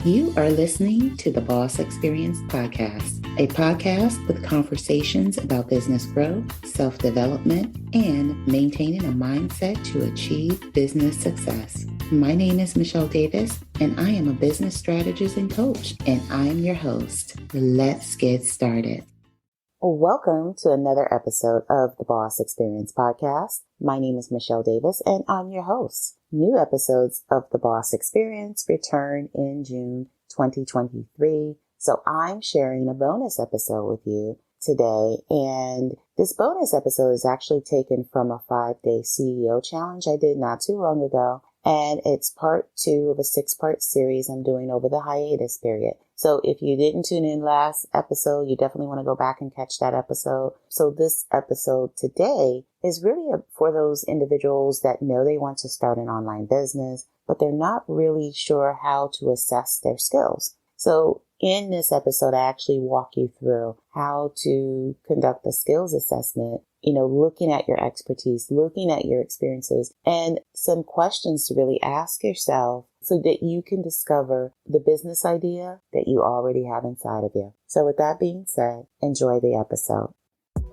You are listening to the Boss Experience Podcast, a podcast with conversations about business growth, self-development, and maintaining a mindset to achieve business success. My name is Michele Davis, and I am a business strategist and coach, and I am your host. Let's get started. Welcome to another episode of the Boss Experience Podcast. My name is Michele Davis, and I'm your host. New episodes of the Boss Experience return in June 2023. So I'm sharing a bonus episode with you today. And this bonus episode is actually taken from a 5-day CEO challenge I did not too long ago. And it's part 2 of a 6-part series I'm doing over the hiatus period. So if you didn't tune in last episode, you definitely want to go back and catch that episode. So this episode today is really for those individuals that know they want to start an online business, but they're not really sure how to assess their skills. So in this episode, I actually walk you through how to conduct a skills assessment, looking at your expertise, looking at your experiences, and some questions to really ask yourself so that you can discover the business idea that you already have inside of you. So with that being said, enjoy the episode.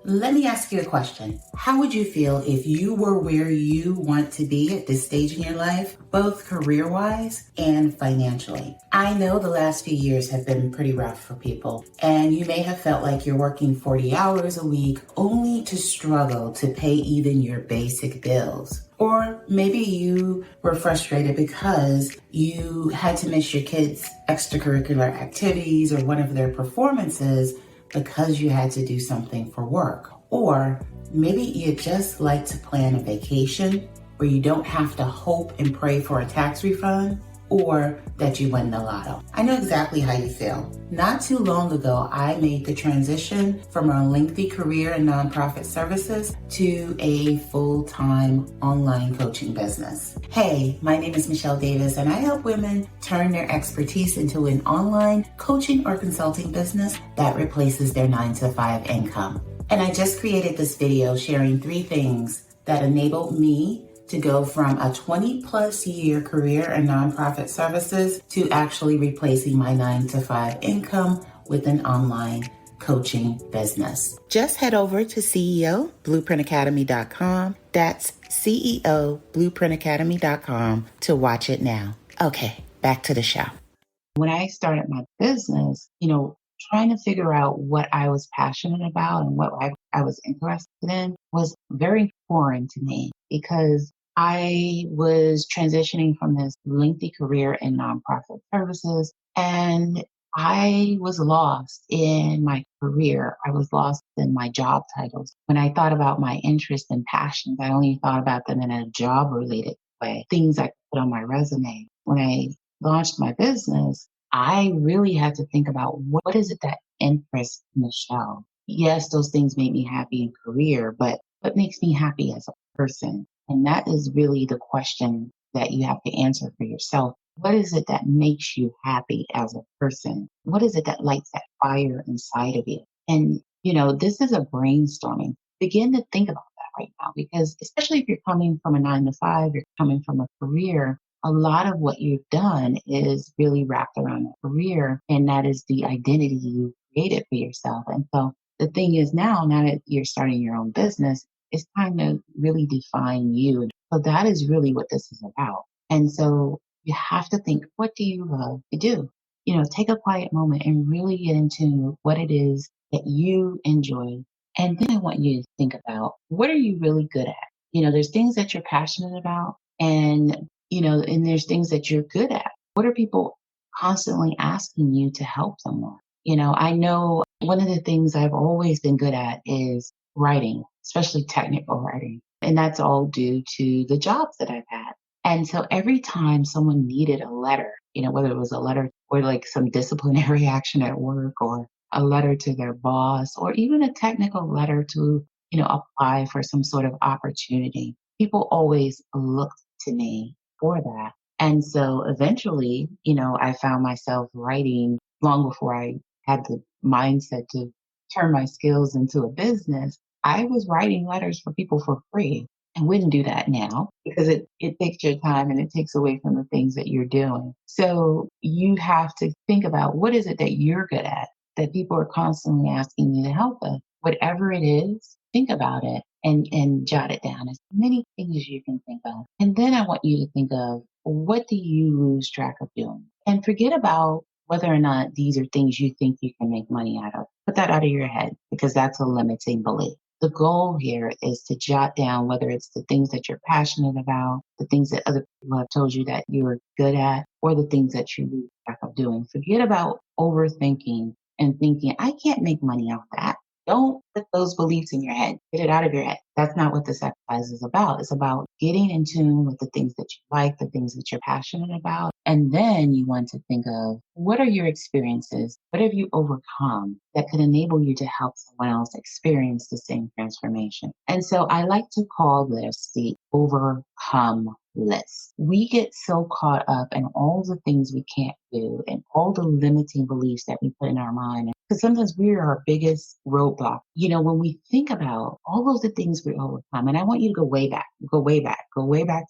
Let me ask you a question. How would you feel if you were where you want to be at this stage in your life, both career-wise and financially? I know the last few years have been pretty rough for people, and you may have felt like you're working 40 hours a week only to struggle to pay even your basic bills. Or maybe you were frustrated because you had to miss your kids' extracurricular activities or one of their performances because you had to do something for work. Or maybe you just like to plan a vacation where you don't have to hope and pray for a tax refund or that you win the lotto. I know exactly how you feel. Not too long ago, I made the transition from a lengthy career in nonprofit services to a full-time online coaching business. Hey, my name is Michele Davis, and I help women turn their expertise into an online coaching or consulting business that replaces their 9-to-5 income. And I just created this video sharing 3 things that enabled me to go from a 20-plus year career in nonprofit services to actually replacing my 9-to-5 income with an online coaching business. Just head over to CEOBlueprintAcademy.com. That's CEOBlueprintAcademy.com to watch it now. Okay, back to the show. When I started my business, trying to figure out what I was passionate about and what I was interested in was very foreign to me because I was transitioning from this lengthy career in nonprofit services, and I was lost in my career. I was lost in my job titles. When I thought about my interests and passions, I only thought about them in a job-related way, things I could put on my resume. When I launched my business, I really had to think about what is it that interests Michele? Yes, those things make me happy in career, but what makes me happy as a person? And that is really the question that you have to answer for yourself. What is it that makes you happy as a person? What is it that lights that fire inside of you? And, this is a brainstorming. Begin to think about that right now, because especially if you're coming from a 9-to-5, you're coming from a career, a lot of what you've done is really wrapped around a career, and that is the identity you created for yourself. And so the thing is now that you're starting your own business, it's time to really define you. So that is really what this is about. And so you have to think, what do you love to do? Take a quiet moment and really get into what it is that you enjoy. And then I want you to think about, what are you really good at? There's things that you're passionate about, and there's things that you're good at. What are people constantly asking you to help them with? I know one of the things I've always been good at is writing, especially technical writing. And that's all due to the jobs that I've had. And so every time someone needed a letter, whether it was a letter or like some disciplinary action at work, or a letter to their boss, or even a technical letter to, apply for some sort of opportunity, people always looked to me for that. And so eventually, I found myself writing long before I had the mindset to turn my skills into a business. I was writing letters for people for free. I wouldn't do that now because it takes your time and it takes away from the things that you're doing. So you have to think about what is it that you're good at that people are constantly asking you to help with. Whatever it is, think about it and jot it down. As many things as you can think of. And then I want you to think of what do you lose track of doing? And forget about whether or not these are things you think you can make money out of. Put that out of your head because that's a limiting belief. The goal here is to jot down whether it's the things that you're passionate about, the things that other people have told you that you're good at, or the things that you lose track of doing. Forget about overthinking and thinking, I can't make money off that. Don't put those beliefs in your head. Get it out of your head. That's not what this exercise is about. It's about getting in tune with the things that you like, the things that you're passionate about. And then you want to think of what are your experiences? What have you overcome that could enable you to help someone else experience the same transformation? And so I like to call this the overcome list. We get so caught up in all the things we can't do and all the limiting beliefs that we put in our mind. Because sometimes we are our biggest roadblock. When we think about all of the things we overcome, and I want you to go way back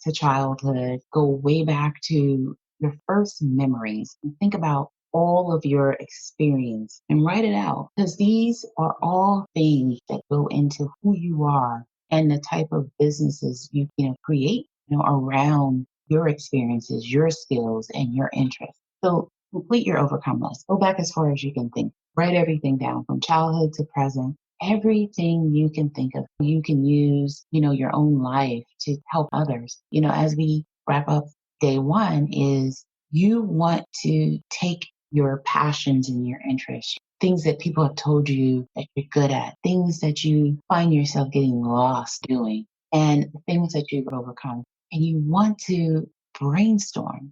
to childhood, go way back to your first memories and think about all of your experience and write it out because these are all things that go into who you are and the type of businesses you create around your experiences, your skills, and your interests. So complete your overcome list. Go back as far as you can think. Write everything down from childhood to present. Everything you can think of. You can use, your own life to help others. As we wrap up day one is you want to take your passions and your interests, things that people have told you that you're good at, things that you find yourself getting lost doing, and things that you've overcome. And you want to brainstorm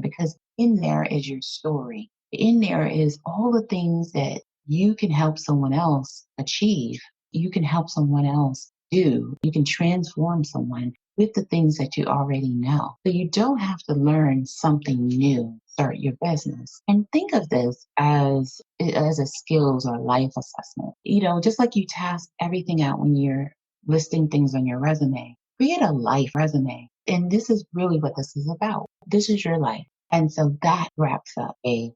because in there is your story. In there is all the things that you can help someone else achieve. You can help someone else do. You can transform someone with the things that you already know. So you don't have to learn something new, start your business. And think of this as a skills or life assessment. Just like you task everything out when you're listing things on your resume, create a life resume. And this is really what this is about. This is your life. And so that wraps up A1.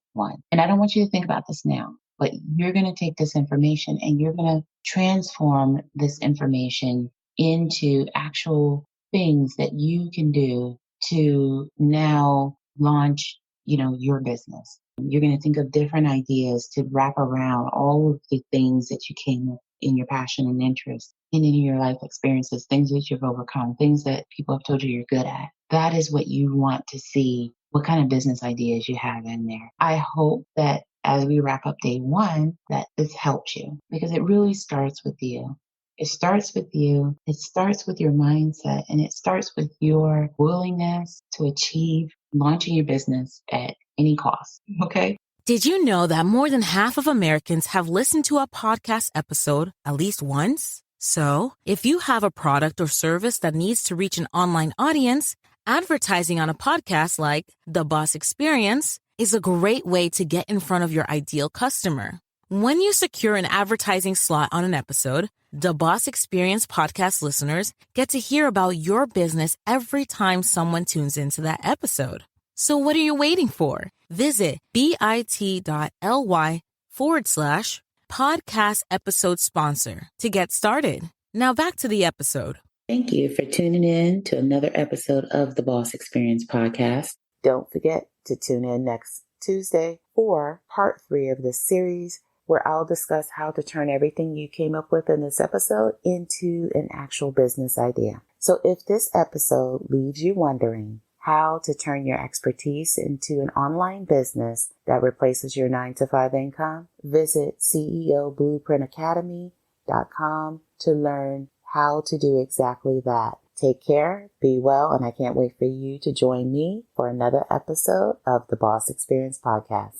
And I don't want you to think about this now, but you're going to take this information and you're going to transform this information into actual things that you can do to now launch, your business. You're going to think of different ideas to wrap around all of the things that you came with in your passion and interest and in your life experiences, things that you've overcome, things that people have told you you're good at. That is what you want to see, what kind of business ideas you have in there. I hope that as we wrap up day one, that this helps you because it really starts with you. It starts with you. It starts with your mindset and it starts with your willingness to achieve launching your business at any cost. Okay. Did you know that more than half of Americans have listened to a podcast episode at least once? So, if you have a product or service that needs to reach an online audience, advertising on a podcast like The Boss Experience is a great way to get in front of your ideal customer. When you secure an advertising slot on an episode, The Boss Experience podcast listeners get to hear about your business every time someone tunes into that episode. So what are you waiting for? Visit bit.ly/podcast episode sponsor to get started. Now back to the episode. Thank you for tuning in to another episode of the Boss Experience podcast. Don't forget to tune in next Tuesday for part 3 of this series, where I'll discuss how to turn everything you came up with in this episode into an actual business idea. So if this episode leaves you wondering how to turn your expertise into an online business that replaces your 9-to-5 income, visit CEOBlueprintAcademy.com to learn how to do exactly that. Take care, be well, and I can't wait for you to join me for another episode of the Boss Experience podcast.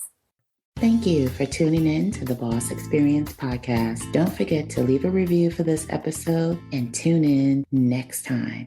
Thank you for tuning in to the Boss Experience podcast. Don't forget to leave a review for this episode and tune in next time.